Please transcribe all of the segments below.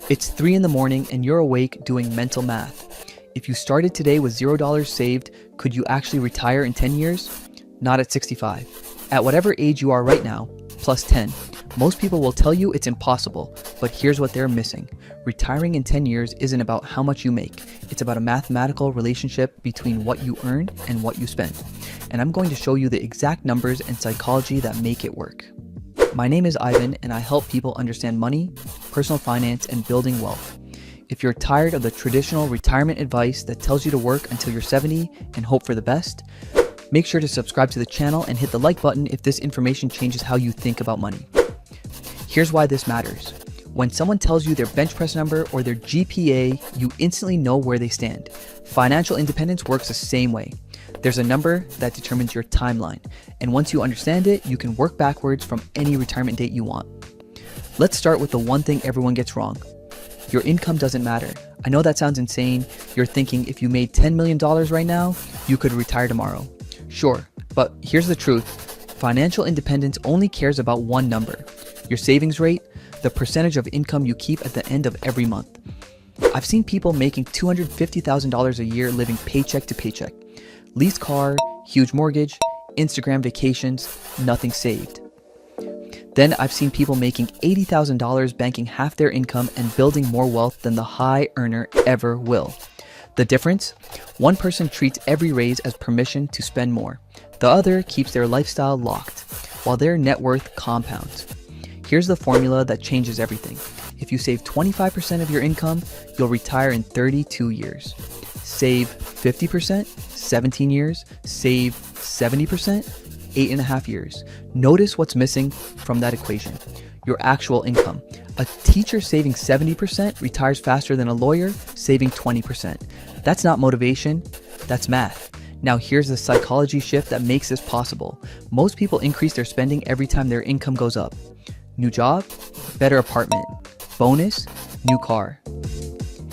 It's 3 in the morning and you're awake doing mental math. If you started today with $0 saved, could you actually retire in 10 years? Not at 65. At whatever age you are right now, plus 10, most people will tell you it's impossible, but here's what they're missing. Retiring in 10 years isn't about how much you make. It's about a mathematical relationship between what you earn and what you spend. And I'm going to show you the exact numbers and psychology that make it work. My name is Ivan, and I help people understand money, personal finance, and building wealth. If you're tired of the traditional retirement advice that tells you to work until you're 70 and hope for the best, make sure to subscribe to the channel and hit the like button if this information changes how you think about money. Here's why this matters. When someone tells you their bench press number or their GPA, you instantly know where they stand. Financial independence works the same way. There's a number that determines your timeline, and once you understand it, you can work backwards from any retirement date you want. Let's start with the one thing everyone gets wrong. Your income doesn't matter. I know that sounds insane. You're thinking if you made $10 million right now, you could retire tomorrow. Sure, but here's the truth. Financial independence only cares about one number: your savings rate, the percentage of income you keep at the end of every month. I've seen people making $250,000 a year living paycheck to paycheck. Leased car, huge mortgage, Instagram vacations, nothing saved. Then I've seen people making $80,000 banking half their income and building more wealth than the high earner ever will. The difference? One person treats every raise as permission to spend more. The other keeps their lifestyle locked, while their net worth compounds. Here's the formula that changes everything. If you save 25% of your income, you'll retire in 32 years. Save 50%, 17 years. Save 70%, 8.5 years. Notice what's missing from that equation: your actual income. A teacher saving 70% retires faster than a lawyer saving 20%. That's not motivation, that's math. Now here's the psychology shift that makes this possible. Most people increase their spending every time their income goes up. New job, better apartment. Bonus, new car.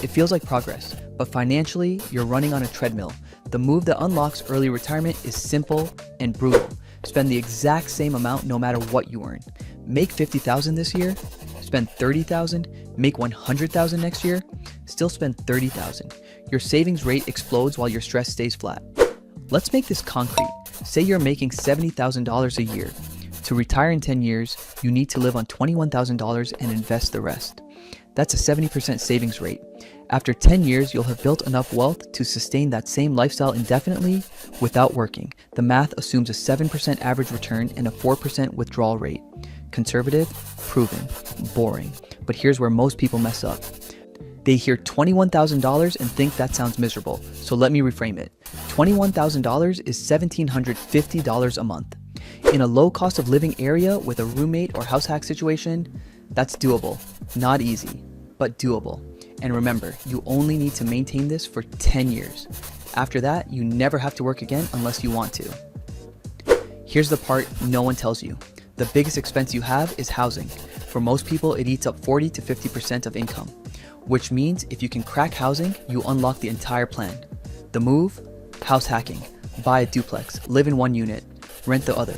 It feels like progress, but financially, you're running on a treadmill. The move that unlocks early retirement is simple and brutal. Spend the exact same amount no matter what you earn. Make $50,000 this year, spend $30,000, make $100,000 next year, still spend $30,000. Your savings rate explodes while your stress stays flat. Let's make this concrete. Say you're making $70,000 a year. To retire in 10 years, you need to live on $21,000 and invest the rest. That's a 70% savings rate. After 10 years, you'll have built enough wealth to sustain that same lifestyle indefinitely without working. The math assumes a 7% average return and a 4% withdrawal rate. Conservative, proven, boring. But here's where most people mess up. They hear $21,000 and think that sounds miserable. So let me reframe it. $21,000 is $1,750 a month. In a low cost of living area with a roommate or house hack situation, that's doable. Not easy, but doable. And remember, you only need to maintain this for 10 years. After that, you never have to work again unless you want to. Here's the part no one tells you. The biggest expense you have is housing. For most people, it eats up 40 to 50% of income, which means if you can crack housing, you unlock the entire plan. The move? House hacking. Buy a duplex, live in one unit, rent the other.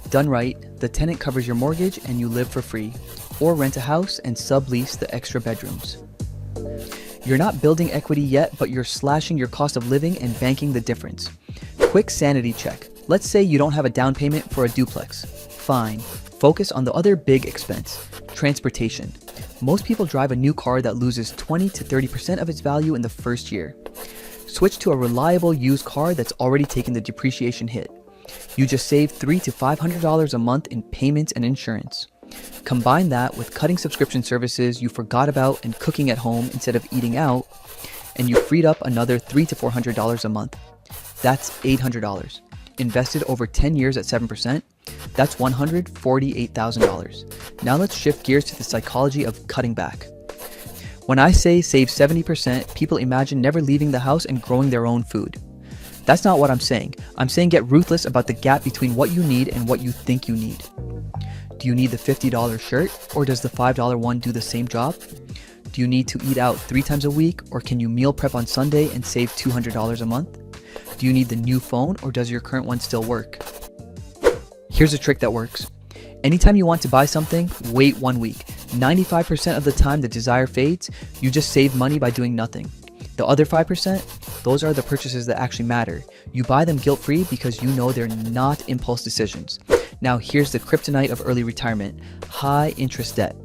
Done right, the tenant covers your mortgage and you live for free, or rent a house and sublease the extra bedrooms. You're not building equity yet, but you're slashing your cost of living and banking the difference. Quick sanity check. Let's say you don't have a down payment for a duplex. Fine. Focus on the other big expense: transportation. Most people drive a new car that loses 20 to 30% of its value in the first year. Switch to a reliable used car that's already taken the depreciation hit. You just saved $300 to $500 a month in payments and insurance. Combine that with cutting subscription services you forgot about and cooking at home instead of eating out, and you freed up another $300 to $400 a month. That's $800. Invested over 10 years at 7%, that's $148,000. Now let's shift gears to the psychology of cutting back. When I say save 70%, people imagine never leaving the house and growing their own food. That's not what I'm saying. I'm saying get ruthless about the gap between what you need and what you think you need. Do you need the $50 shirt, or does the $5 one do the same job? Do you need to eat out 3 times a week, or can you meal prep on Sunday and save $200 a month? Do you need the new phone, or does your current one still work? Here's a trick that works. Anytime you want to buy something, wait 1 week. 95% of the time the desire fades, you just save money by doing nothing. The other 5%, those are the purchases that actually matter. You buy them guilt-free because you know they're not impulse decisions. Now here's the kryptonite of early retirement: high interest debt.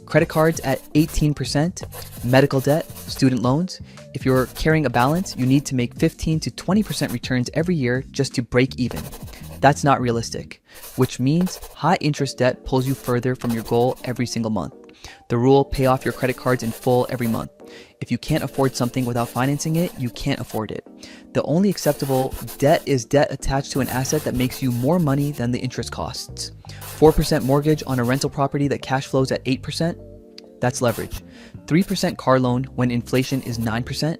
Credit cards at 18%, medical debt, student loans. If you're carrying a balance, you need to make 15 to 20% returns every year just to break even. That's not realistic, which means high interest debt pulls you further from your goal every single month. The rule: pay off your credit cards in full every month. If you can't afford something without financing it, you can't afford it. The only acceptable debt is debt attached to an asset that makes you more money than the interest costs. 4% mortgage on a rental property that cash flows at 8%, that's leverage. 3% car loan when inflation is 9%,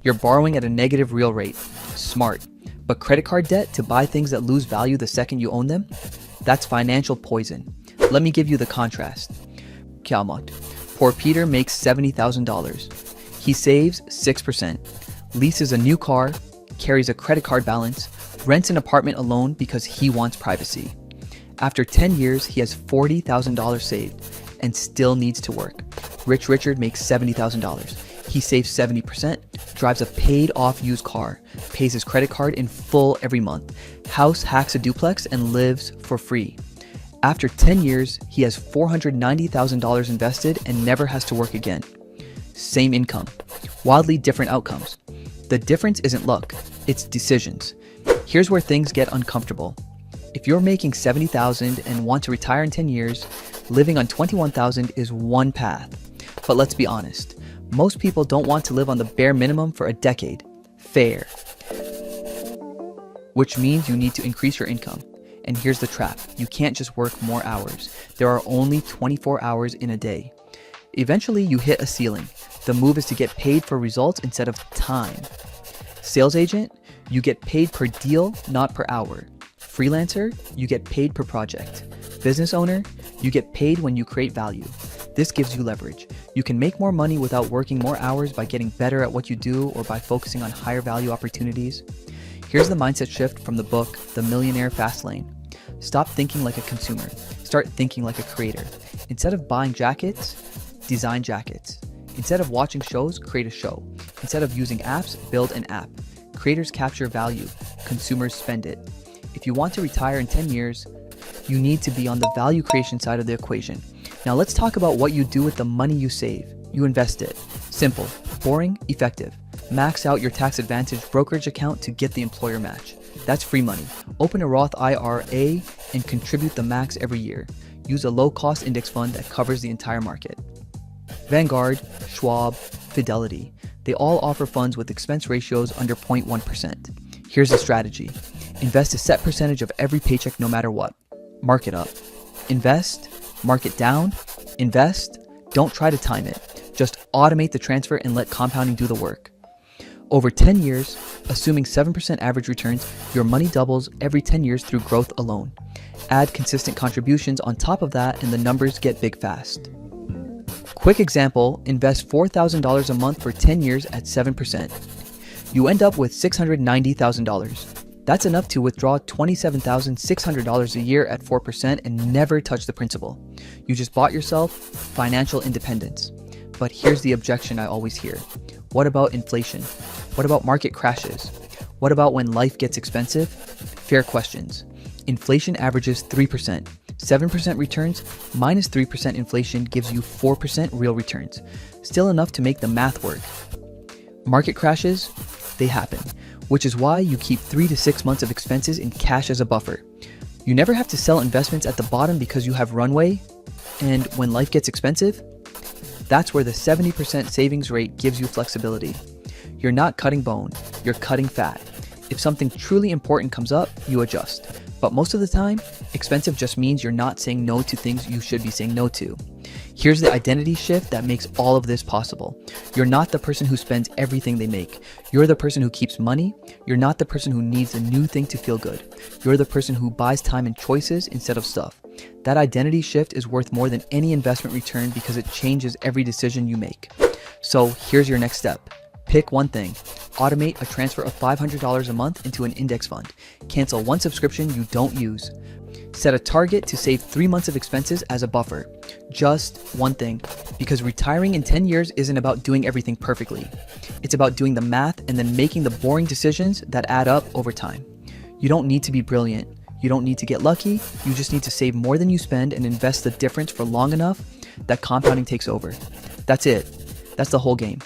you're borrowing at a negative real rate. Smart. But credit card debt to buy things that lose value the second you own them, that's financial poison. Let me give you the contrast. Kiamat. Poor Peter makes $70,000. He saves 6%, leases a new car, carries a credit card balance, rents an apartment alone because he wants privacy. After 10 years, he has $40,000 saved and still needs to work. Rich Richard makes $70,000. He saves 70%, drives a paid-off used car, pays his credit card in full every month, house hacks a duplex, and lives for free. After 10 years, he has $490,000 invested and never has to work again. Same income, wildly different outcomes. The difference isn't luck, it's decisions. Here's where things get uncomfortable. If you're making $70,000 and want to retire in 10 years, living on $21,000 is one path. But let's be honest, most people don't want to live on the bare minimum for a decade. Fair. Which means you need to increase your income. And here's the trap: you can't just work more hours. There are only 24 hours in a day. Eventually, you hit a ceiling. The move is to get paid for results instead of time. Sales agent, you get paid per deal, not per hour. Freelancer, you get paid per project. Business owner, you get paid when you create value. This gives you leverage. You can make more money without working more hours by getting better at what you do or by focusing on higher value opportunities. Here's the mindset shift from the book, The Millionaire Fastlane. Stop thinking like a consumer. Start thinking like a creator. Instead of buying jackets, design jackets. Instead of watching shows, create a show. Instead of using apps, build an app. Creators capture value. Consumers spend it. If you want to retire in 10 years, you need to be on the value creation side of the equation. Now let's talk about what you do with the money you save. You invest it. Simple, boring, effective. Max out your tax advantage brokerage account to get the employer match. That's free money. Open a Roth IRA and contribute the max every year. Use a low-cost index fund that covers the entire market. Vanguard, Schwab, Fidelity, they all offer funds with expense ratios under 0.1%. Here's the strategy. Invest a set percentage of every paycheck no matter what. Mark it up. Invest, mark it down, invest, don't try to time it. Just automate the transfer and let compounding do the work. Over 10 years, assuming 7% average returns, your money doubles every 10 years through growth alone. Add consistent contributions on top of that and the numbers get big fast. Quick example, invest $4,000 a month for 10 years at 7%. You end up with $690,000. That's enough to withdraw $27,600 a year at 4% and never touch the principal. You just bought yourself financial independence. But here's the objection I always hear. What about inflation? What about market crashes? What about when life gets expensive? Fair questions. Inflation averages 3%. 7% returns minus 3% inflation gives you 4% real returns. Still enough to make the math work. Market crashes, they happen, which is why you keep 3 to 6 months of expenses in cash as a buffer. You never have to sell investments at the bottom because you have runway, and when life gets expensive, that's where the 70% savings rate gives you flexibility. You're not cutting bone, you're cutting fat. If something truly important comes up, you adjust. But most of the time, expensive just means you're not saying no to things you should be saying no to. Here's the identity shift that makes all of this possible. You're not the person who spends everything they make. You're the person who keeps money. You're not the person who needs a new thing to feel good. You're the person who buys time and choices instead of stuff. That identity shift is worth more than any investment return because it changes every decision you make. So here's your next step. Pick one thing. Automate a transfer of $500 a month into an index fund. Cancel one subscription you don't use. Set a target to save 3 months of expenses as a buffer. Just one thing, because retiring in 10 years isn't about doing everything perfectly. It's about doing the math and then making the boring decisions that add up over time. You don't need to be brilliant. You don't need to get lucky. You just need to save more than you spend and invest the difference for long enough that compounding takes over. That's it. That's the whole game.